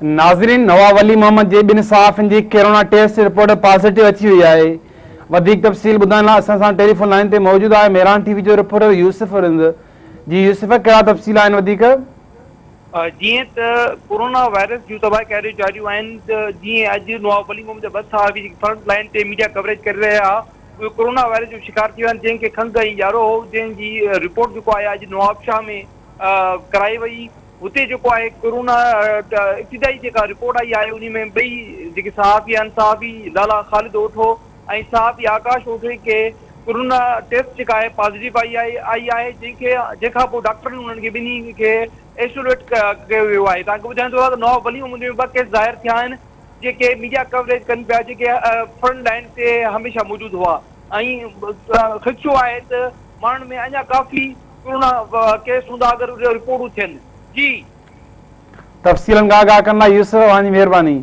नाज़रीन, नवाब अली मोहम्मद जे ॿिनि सहाफ़ियुनि जी corona taste report positive अची वई आहे। वधीक तफ़सील ॿुधाइण लाइ असां सां टेलीफोन लाइन ते मौजूदु आहे मेरान टीवी जो रिपोर्टर यूसुफ रिंद। जी यूसुफ, कहिड़ा तफ़सील आहिनि वधीक? जीअं त कोरोना वायरस जूं तबाहकारियूं जारियूं आहिनि त जीअं अॼु नवाब अली मोहम्मद बस सहाफ़ी फ्रंट लाइन ते मीडिया कवरेज करे रहिया हुआ, उहे कोरोना वायरस जो शिकार थी विया आहिनि, जंहिंखे खंघि ऐं ॼारो हो, जंहिंजी रिपोर्ट जेको आहे अॼु नवाबशाह में कराई वई। हुते जेको आहे कोरोना इब्तिदाई जेका रिपोर्ट आई आहे उन में ॿई जेके सहाफ़ी आहिनि, सहाफ़ी लाला ख़ालिद ओठो ऐं सहाफ़ी आकाश ओठे के कोरोना टेस्ट जेका आहे पॉज़िटिव आई आहे, जंहिंखां पोइ डॉक्टरनि उन्हनि खे ॿिन्ही खे आइसोलेट कयो वियो आहे। तव्हांखे ॿुधाईंदो आहे त नवाब अली मोहम्मद में ॿ केस ज़ाहिर थिया आहिनि, जेके मीडिया कवरेज कनि पिया, जेके फ्रंट लाइन ते हमेशह मौजूदु हुआ। ऐं ख़दशो आहे त माण्हुनि में अञा काफ़ी कोरोना केस हूंदा अगरि रिपोर्टूं थियनि। जी तफ़सीलनि खां आगाह करण लाइ यूसुफ, तव्हांजी महिरबानी।